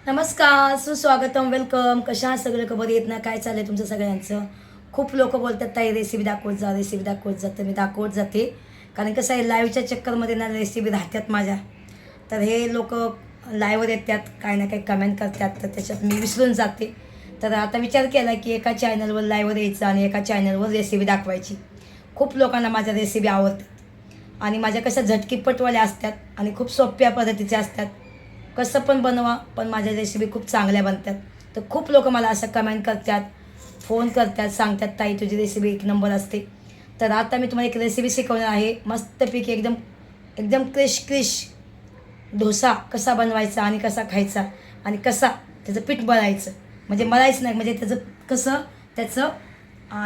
नमस्कार, सुस्वागतम, वेलकम. कशा आहात सगळे? खबर येत ना, काय चाललंय तुमचं सगळ्यांचं? खूप लोक बोलतात ताई रेसिपी दाखवत जा, रेसिपी दाखवत जा. तर मी दाखवत जाते, कारण कसं आहे लाईव्हच्या चक्करमध्ये ना रेसिपी राहतात माझ्या. तर हे लोक लाईव्हवर येतात, काही ना काही कमेंट करतात, तर त्याच्यात मी विसरून जाते. तर आता विचार केला की एका चॅनलवर लाईव्हवर यायचं आणि एका चॅनलवर रेसिपी दाखवायची. खूप लोकांना माझ्या रेसिपी आवडतात आणि माझ्या कशा झटकीपटवाल्या असतात आणि खूप सोप्या पद्धतीच्या असतात. कसं पण बनवा, पण माझ्या रेसिपी खूप चांगल्या बनतात. तर खूप लोक मला असं कमेंट करतात, फोन करतात, सांगतात ताई तुझी रेसिपी एक नंबर असते. तर आता मी तुम्हाला एक रेसिपी शिकवणार आहे, मस्तपैकी एकदम एकदम क्रिश डोसा कसा बनवायचा आणि कसा खायचा आणि कसा त्याचं पीठ मळायचं, म्हणजे मळायचं नाही, म्हणजे त्याचं कसं त्याचं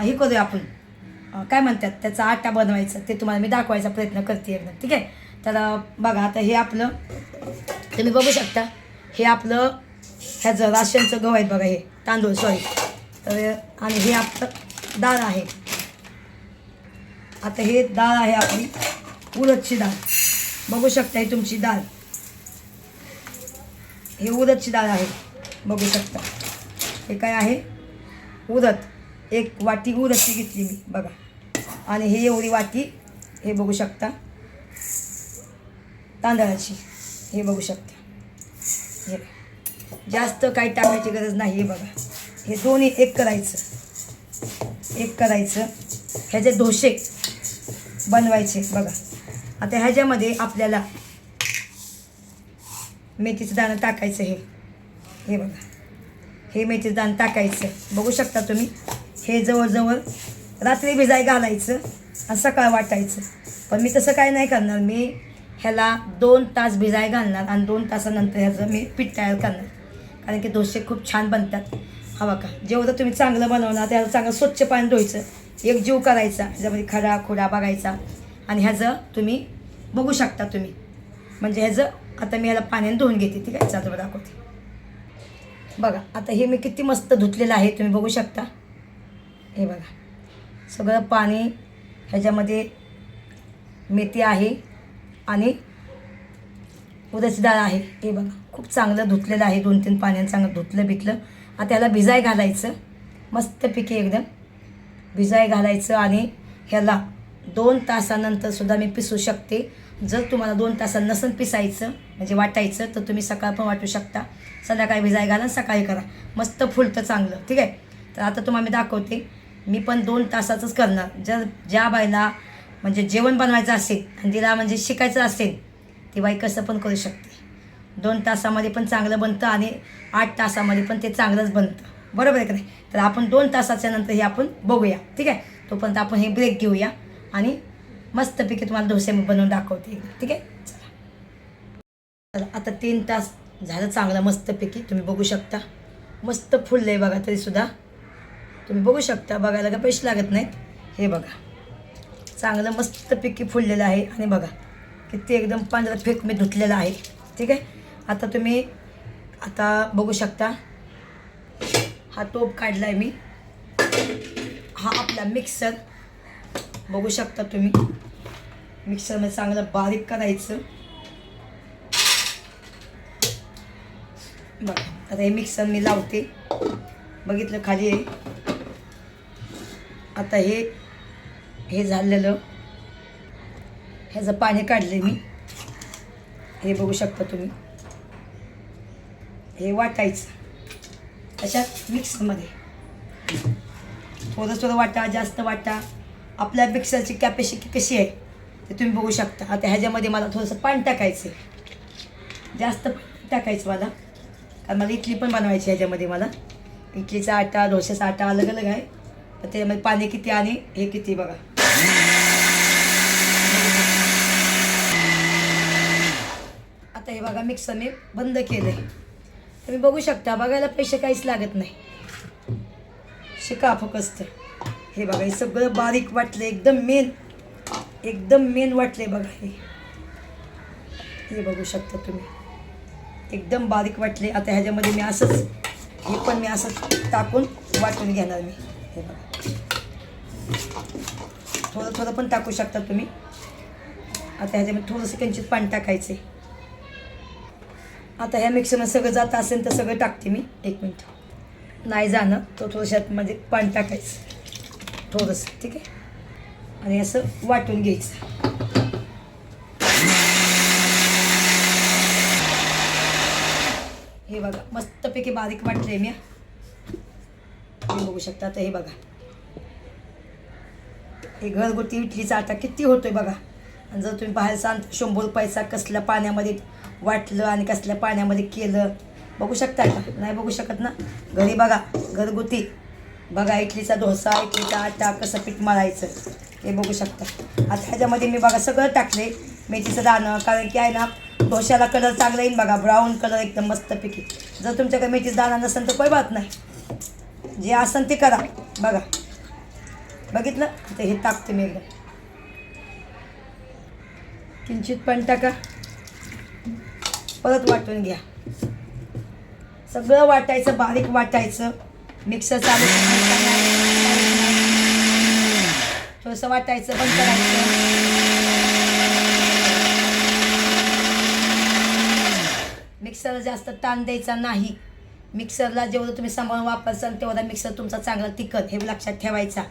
हे करूया आपण, काय म्हणतात, त्याचा आटा बनवायचा, ते तुम्हाला मी दाखवायचा प्रयत्न करते एकदम. ठीक आहे. तर बघा, आता हे आपलं तुम्ही बघू शकता, हे आपलं ह्याचं राशनचं गहू आहेत बघा, हे तांदूळ, सॉरी. तर आणि हे आपलं डाळ आहे. आता हे डाळ आहे आपली उडदची डाळ. बघू शकता, ही तुमची डाळ, हे उडदची डाळ आहे. बघू शकता, हे काय आहे, उडद. एक वाटी उडदची घेतली मी बघा, आणि हे एवढी वाटी, हे बघू शकता, तांदळाची. हे बघू शकता, हे जास्त काही टाकायची गरज नाही. हे बघा, हे दोन्ही एक करायचं, ह्याचे डोसे बनवायचे बघा. आता ह्याच्यामध्ये आपल्याला मेथीचं दाणं टाकायचं. हे बघा, हे मेथीचं दाणं टाकायचं. बघू शकता तुम्ही, हे जवळजवळ रात्री भिजाय घालायचं आणि सकाळ वाटायचं. पण मी तसं काय नाही करणार, मी ह्याला 2 तास भिजाय घालणार आणि 2 तासानंतर ह्याचं मी पीठ तयार करणार, कारण की डोसे खूप छान बनतात. हा बघा, जेवढं तुम्ही चांगलं बनवणार त्याला चांगलं स्वच्छ पाणी धुवायचं, एक जीव करायचा, ह्याच्यामध्ये खडा खोडा बघायचा, आणि ह्याचं तुम्ही बघू शकता तुम्ही, म्हणजे ह्याचं आता मी ह्याला पाण्याने धुवून घेते. ठीक आहे, चालतं दाखवते बघा. आता हे मी किती मस्त धुतलेलं आहे, तुम्ही बघू शकता. हे बघा, सगळं पाणी ह्याच्यामध्ये, मेथी आहे आणि उडदाची डाळ आहे. हे बघा, खूप चांगलं धुतलेलं आहे, 2-3 पाण्यानं चांगलं धुतलं बितलं. आता त्याला भिजाय घालायचं, मस्तपैकी एकदम भिजाय घालायचं. आणि ह्याला 2 तासानंतर सुद्धा मी पिसू शकते. जर तुम्हाला 2 तासानं नसेल पिसायचं, म्हणजे वाटायचं, तर तुम्ही सकाळ पण वाटू शकता, संध्याकाळी भिजाय घाला, सकाळी करा, मस्त फुलतं चांगलं. ठीक आहे. तर आता तुम्हाला मी दाखवते, मी पण 2 तासाचंच करणार. जर ज्या बाईला म्हणजे जेवण बनवायचं असेल आणि तिला म्हणजे शिकायचं असेल, ती बाई कसं पण करू शकते. 2 तासामध्ये पण चांगलं बनतं आणि 8 तासामध्ये पण ते चांगलंच बनतं, बरोबर आहे का नाही? तर आपण 2 तासाच्या नंतर हे आपण बघूया. ठीक आहे. तोपर्यंत आपण हे ब्रेक घेऊया आणि मस्तपैकी तुम्हाला डोसे बनवून दाखवते. ठीक आहे, चला. आता 3 तास झालं चांगलं मस्तपैकी, तुम्ही बघू शकता, मस्त फुललं आहे बघा. तरीसुद्धा तुम्ही बघू शकता, बघायला का पैसे लागत नाहीत. हे बघा, चांगलं मस्तपैकी फुललेलं आहे. आणि बघा किती एकदम पांढरं फेक मी धुतलेलं आहे. ठीक आहे. आता तुम्ही आता बघू शकता, हा टोप काढला आहे मी, हा आपला मिक्सर. बघू शकता तुम्ही, मिक्सरमध्ये चांगलं बारीक करायचं बघा. आता हे मिक्सर मी लावते, बघितलं खाली आहे. आता हे झालेलं ह्याचं पाणी काढले मी, हे बघू शकता तुम्ही. हे वाटायचं अशात मिक्सरमध्ये, थोडं वाटा, जास्त वाटा, आपल्या मिक्सरची कॅपॅसिटी कशी आहे ते तुम्ही बघू शकता. आता ह्याच्यामध्ये मला थोडंसं पाणी टाकायचं, जास्त पाणी टाकायचं मला, कारण मला इडली पण बनवायची. ह्याच्यामध्ये मला इडलीचा आटा, डोश्याचा आटा अलग अलग आहे, तर त्याच्यामध्ये पाणी किती आणि हे किती बघा. आता हे बघा, मिक्सर मी बंद केलं आहे, तुम्ही बघू शकता. बघायला पैसे काहीच लागत नाही, शिका फक्त. हे बघा, हे सगळं बारीक वाटलं, एकदम मेन वाटले बघा. हे बघू शकता तुम्ही, एकदम बारीक वाटले. आता ह्याच्यामध्ये मी असंच, हे पण मी असं टाकून वाटून घेणार मी. हे बघा, थोडं पण टाकू शकता तुम्ही. आता ह्याच्यामध्ये थोडंसं किंचित पाणी टाकायचं. आता ह्या मिक्सरमध्ये सगळं जात असेल तर सगळं टाकते मी. 1 मिनिट. नाही जाणं तो थोडंसं मध्ये पाणी टाकायचं थोडंसं, ठीक आहे. आणि असं वाटून घ्यायचं. हे बघा मस्तपैकी बारीक वाटले मी. हे बघू शकता. आता हे बघा हे घरगुती इडलीचा आटा किती होतोय बघा. आणि जर तुम्ही बाहेर सांगता 100 रुपयाचा कसल्या पाण्यामध्ये वाटलं आणि कसल्या पाण्यामध्ये केलं, बघू शकता का? नाही बघू शकत ना. घरी बघा घरगुती बघा इडलीचा डोसा, इडलीचा आटा कसं पीठ मळायचं हे बघू शकता. आता ह्याच्यामध्ये मी बघा सगळं टाकले. मेथीचं दाणं, कारण की आहे ना डोश्याला कलर चांगला येईल बघा, ब्राऊन कलर एकदम मस्तपैकी. जर तुमच्याकडे मेथीचं दाणा नसेल तर काही बात नाही, जे असेल ते करा. बघा बघितलं. तर हे टाकते मी एकदम किंचित पण टाका. परत वाटून घ्या. सगळं वाटायचं, बारीक वाटायचं. मिक्सर चालू थोडंसं वाटायचं, बंद करायचं. मिक्सरला जास्त ताण द्यायचा नाही. मिक्सरला जेवढं तुम्ही सांभाळून वापरसाल तेवढा मिक्सर तुमचा चांगला टिकत, हे लक्षात ठेवायचा.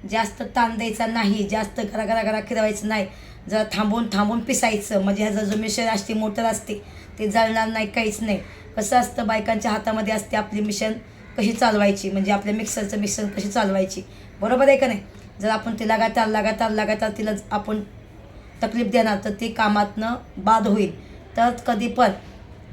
जास्त ताण द्यायचा नाही, जास्त घरा फिरवायचं नाही. जरा थांबून पिसायचं, म्हणजे ह्याचं जो मिश्रण असते मोटर असते ते जळणार नाही, काहीच नाही. कसं असतं बायकांच्या हातामध्ये असते आपली मिश्रण कशी चालवायची, म्हणजे आपल्या मिक्सरचं मिश्रण कशी चालवायची, बरोबर आहे का नाही. जर आपण ते लगातार तिला आपण तकलीफ देणार तर ती कामातनं बाद होईल. तर कधी पण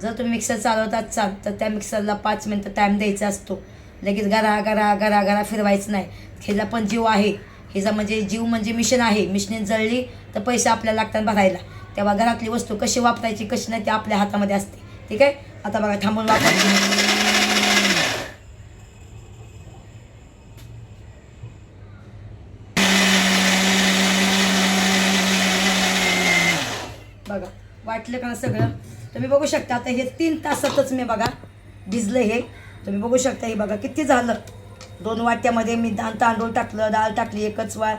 जर तुम्ही मिक्सर चालवत असाल तर त्या मिक्सरला 5 मिनटं टाईम द्यायचा असतो. लगेच गरा फिरवायचं नाही. ह्याला पण जीव आहे. ह्याचा म्हणजे जीव म्हणजे मिशन आहे. मिशनीत जळली तर पैसे आपल्याला लागतात भरायला. तेव्हा घरातली वस्तू कशी वापरायची कशी नाही ते आपल्या हातामध्ये असते, ठीक आहे. आता बघा थांबून वापरायची. बघा वाटलं का सगळं. तुम्ही बघू शकता. आता हे 3 तासातच मी बघा भिजलं हे. तुम्ही बघू शकता. हे बघा किती झालं. 2 वाट्यामध्ये मी तांदूळ टाकलं, डाळ टाकली, एकच वाट.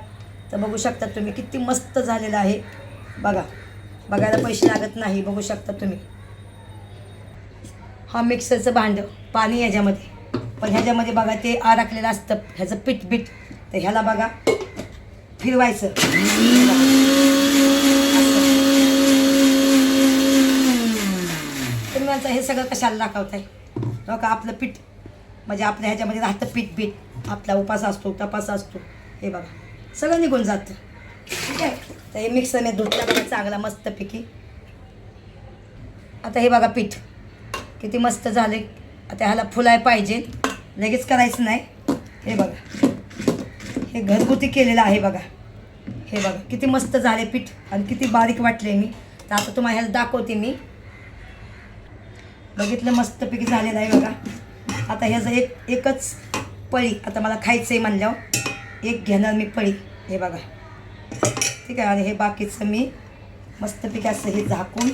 तर बघू शकता तुम्ही किती मस्त झालेलं आहे. बघा बघायला पैसे लागत नाही. बघू शकता तुम्ही. हा मिक्सरचं भांडं, पाणी ह्याच्यामध्ये, पण ह्याच्यामध्ये बघा ते अडकलेलं असतं ह्याचं पीठ. तर ह्याला बघा फिरवायचं. तुम्ही म्हणता हे सगळं कशाला दाखवताय. बघा आपलं पीठ म्हणजे आपल्या ह्याच्यामध्ये राहतं पीठ. आपला उपास असतो, तपास असतो. हे बघा सगळं निघून जातं, ठीक आहे. तर हे मिक्सरने धुतलं बघा चांगला मस्तपैकी. आता हे बघा पीठ किती मस्त झाले. आता ह्याला फुलाय पाहिजे, लगेच करायचं नाही. हे बघा हे घरगुती केलेलं आहे बघा. हे बघा किती मस्त झाले पीठ आणि किती बारीक वाटले मी. तर आता तुम्हाला ह्याला दाखवते मी. बघितलं मस्तपैकी झालेलं आहे बघा. आता ह्याचं एकच पळी आता मला खायचं आहे म्हणल्यावर एक घेणार मी पळी. हे बघा ठीक आहे. आणि हे बाकीचं मी मस्तपैकी असं हे झाकून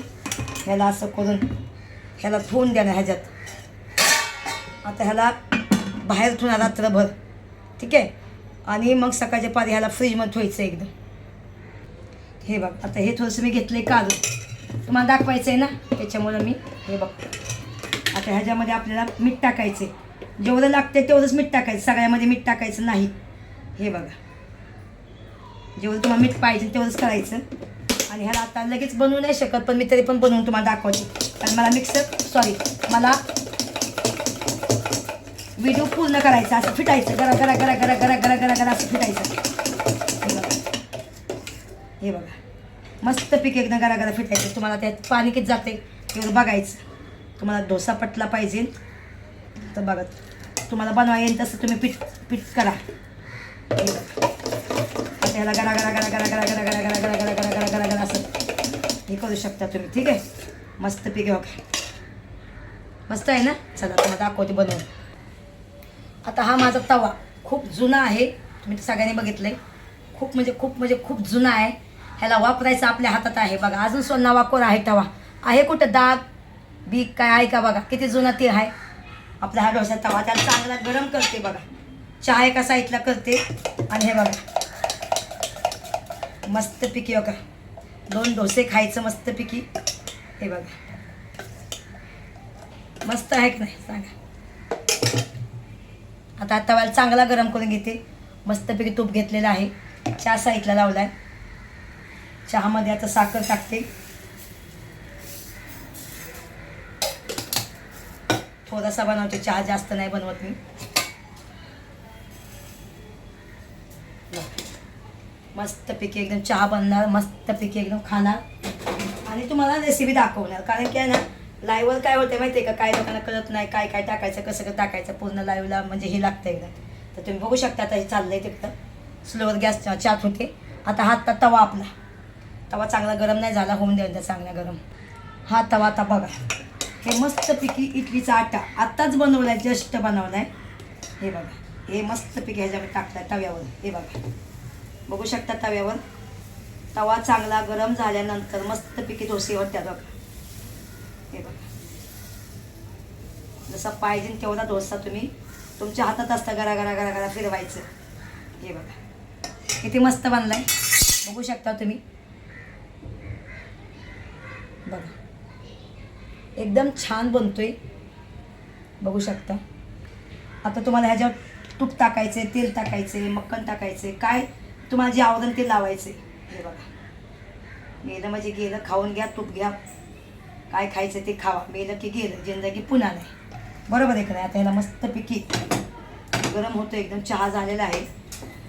ह्याला असं करून ह्याला ठेवून देणार ह्याच्यात. आता ह्याला बाहेर ठेवणार रात्रभर, ठीक आहे. आणि मग सकाळच्या पारी ह्याला फ्रीजमध्ये ठेवायचं एकदम. हे बघ आता हे थोडंसं मी घेतलं आहे काढून, तुम्हाला दाखवायचं आहे ना त्याच्यामुळं मी हे बघतो. आता ह्याच्यामध्ये आपल्याला मीठ टाकायचं आहे. जेवढं लागते तेवढंच मीठ टाकायचं, सगळ्यामध्ये मीठ टाकायचं नाही. हे बघा जेवढं तुम्हाला मीठ पाहिजे तेवढंच करायचं. आणि ह्याला आता लगेच बनवू नाही शकत, पण मी तरी पण बनवून तुम्हाला दाखवते. कारण मला व्हिडिओ पूर्ण करायचा. असं फिटायचं गरा असं फिटायचं. हे बघा मस्तपैकी एकदम गरा फिटायचं. तुम्हाला त्यात पाणी किती जाते एवढं बघायचं. तुम्हाला डोसा पटला पाहिजे तर बघा तुम्हाला बनवा येईल तसं तुम्ही पीठ करा. आता ह्याला गरा असं हे करू शकता तुम्ही, ठीक आहे. मस्तपैकी बघा मस्त आहे ना. चला तुम्हाला दाखवते बनवून. आता हा माझा तवा खूप जुना आहे, तुम्ही सगळ्यांनी बघितलं आहे. खूप जुना आहे. ह्याला वापरायचं आपल्या हातात आहे बघा. अजून सोन्ना वाकोर आहे तवा आहे. कुठं दाग बीक काय आहे का बघा. किती जुना ते आहे आपला हा डोसा तवा. त्याला चांगला गरम करते बघा. चहा एका साईडला करते आणि हे बघा मस्तपैकी बघा 2 डोसे खायचं मस्तपैकी. हे बघा मस्त आहे की नाही सांगा. आता तव्याला चांगला गरम करून घेते. मस्तपैकी तूप घेतलेलं आहे. चहा साईडला लावला आहे. चहामध्ये आता साखर टाकते. थोडासा बनवते चहा, जास्त नाही बनवत मी. मस्तपैकी एकदम चहा बनणार, मस्तपैकी एकदम खाणार आणि तुम्हाला रेसिपी दाखवणार. कारण की आहे ना, लाईव्हवर काय होते माहिती आहे का, काय लोकांना कळत नाही काय काय टाकायचं, कसं कसं टाकायचं. पूर्ण लाईव्हला म्हणजे हे लागतं एकदा. तर तुम्ही बघू शकता आता हे चाललंय तिकडं. स्लोवर गॅस चाट होते. आता हा तवा आपला तवा चांगला गरम नाही झाला, होऊन द्यायचा चांगला गरम. हा तवा आता बघा, हे मस्तपैकी इडलीचा आटा आत्ताच बनवला आहे, जस्ट बनवला आहे. हे बघा, हे मस्तपैकी ह्याच्यावर टाकला तव्यावर. हे बघा, बघू शकता तव्यावर. तवा चांगला गरम झाल्यानंतर मस्तपैकी डोसे होत्यात बघा. हे बघा, जसा पाहिजे तेवढा डोसा तुम्ही तुमच्या हातात असता गरा गरा गरा गरा फिरवायचं. हे बघा किती मस्त बनलाय, बघू शकता तुम्ही. बघा एकदम छान बनतोय, बघू शकता. आता तुम्हाला ह्याच्यावर तूप टाकायचे, तेल टाकायचे, मक्खन टाकायचे, काय तुम्हाला जे आवडेल ते लावायचे. हे बघा, गेलं म्हणजे गेलं, खाऊन घ्या, तूप घ्या, काय खायचं ते खावा. मेलं की गेलं, जिंदगी पुन्हा नाही. बरोबर आहे का नाही. आता ह्याला मस्तपैकी गरम होतं एकदम. चहा झालेला आहे.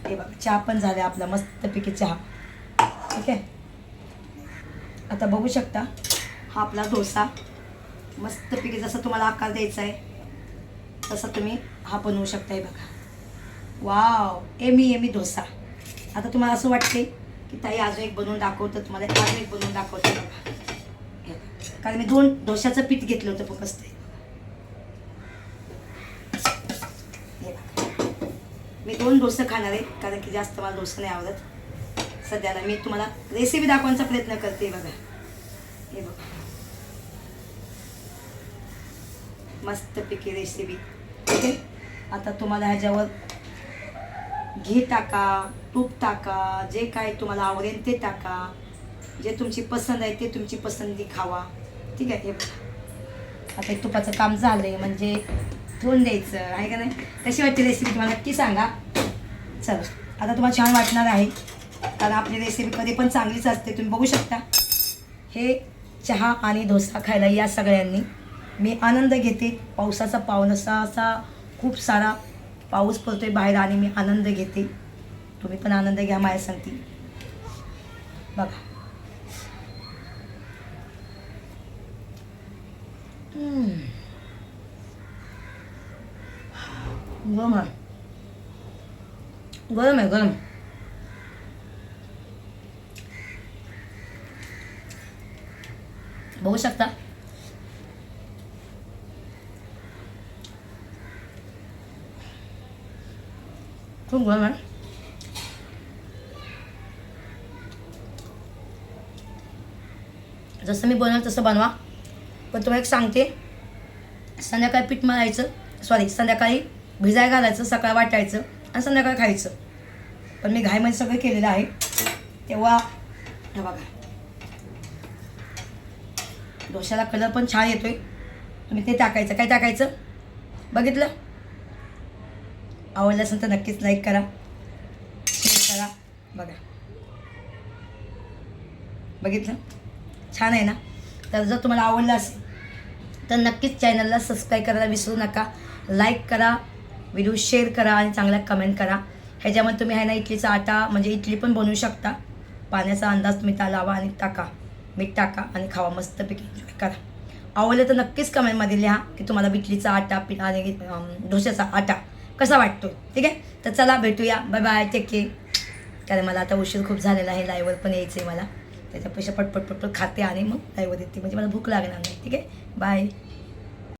हे बघा, चहा पण झाला आपला, मस्तपैकी चहा. ठीक आहे. आता बघू शकता हा आपला डोसा मस्तपैकी जसं तुम्हाला आकार द्यायचा आहे तसं तुम्ही हा बनवू शकता. हे बघा, वाव, एमी एमी डोसा. आता तुम्हाला असं वाटते की ताई अजून एक बनवून दाखवतं, तुम्हाला अजून एक बनवून दाखवतं. बघा, कारण मी 2 डोश्याचं पीठ घेतलं होतं फक्त. हे बघा, मी 2 डोसे खाणार आहे कारण की जास्त मला डोसा नाही आवडत सध्याला. मी तुम्हाला रेसिपी दाखवण्याचा प्रयत्न करते. बघा, हे बघा, मस्तपैकी रेसिपी. ठीक आहे. आता तुम्हाला ह्याच्यावर घी टाका, तूप टाका, जे काय तुम्हाला आवडेल ते टाका, जे तुमची पसंत आहे ते तुमची पसंती खावा. ठीक आहे. हे बघा, आता तुपाचं काम झालंय म्हणजे ठेवून द्यायचं आहे का नाही. कशी वाटते रेसिपी तुम्हाला नक्की सांगा. चला, आता तुम्हाला छान वाटणार आहे कारण आपली रेसिपी कधी पण चांगलीच असते. तुम्ही बघू शकता हे चहा आणि डोसा खायला या सगळ्यांनी. मी आनंद घेते. पावसाचा पावनसा असा खूप सारा पाऊस पडतोय बाहेर आणि मी आनंद घेते. तुम्ही पण आनंद घ्या माझ्या सांगते. बघा, गरम आहे, गरम आहे, गरम. बघू शकता खूप गरम आहे. जसं मी बनवलं तसं बनवा. पण तुम्हाला एक सांगते, संध्याकाळी पीठ मळायचं, संध्याकाळी भिजायला घालायचं, सकाळी वाटायचं आणि संध्याकाळी खायचं. पण मी घाईमध्ये सगळं केलेलं आहे. तेव्हा हे बघा, डोश्याला कलर पण छान येतोय. तुम्ही ते टाकायचं, काय टाकायचं बघितलं. आवडलं असेल तर नक्कीच लाईक करा, शेअर करा. बघा, बघितलं, छान आहे ना. तर जर तुम्हाला आवडलं असेल तर नक्कीच चॅनलला सबस्क्राईब करायला विसरू नका. लाईक करा, व्हिडिओ शेअर करा आणि चांगल्या कमेंट करा. ह्याच्यामध्ये तुम्ही आहे ना इडलीचा आटा म्हणजे इडली पण बनवू शकता. पाण्याचा अंदाज तुम्ही लावा आणि टाका, मीठ टाका आणि खावा, मस्तपैकी एन्जॉय करा. आवडलं तर नक्कीच कमेंटमध्ये लिहा की तुम्हाला इडलीचा आटा आणि डोश्याचा आटा कसा वाटतो. ठीक आहे. तर चला भेटूया, बाय बाय, टेक केअर. कारण मला आता उशीर खूप झालेला आहे, लाईव्हवर पण यायचं आहे मला. त्याच्यापेक्षा पटपट खाते आणि मग लाईव्हवर येते म्हणजे मला भूक लागणार नाही. ठीक आहे. बाय.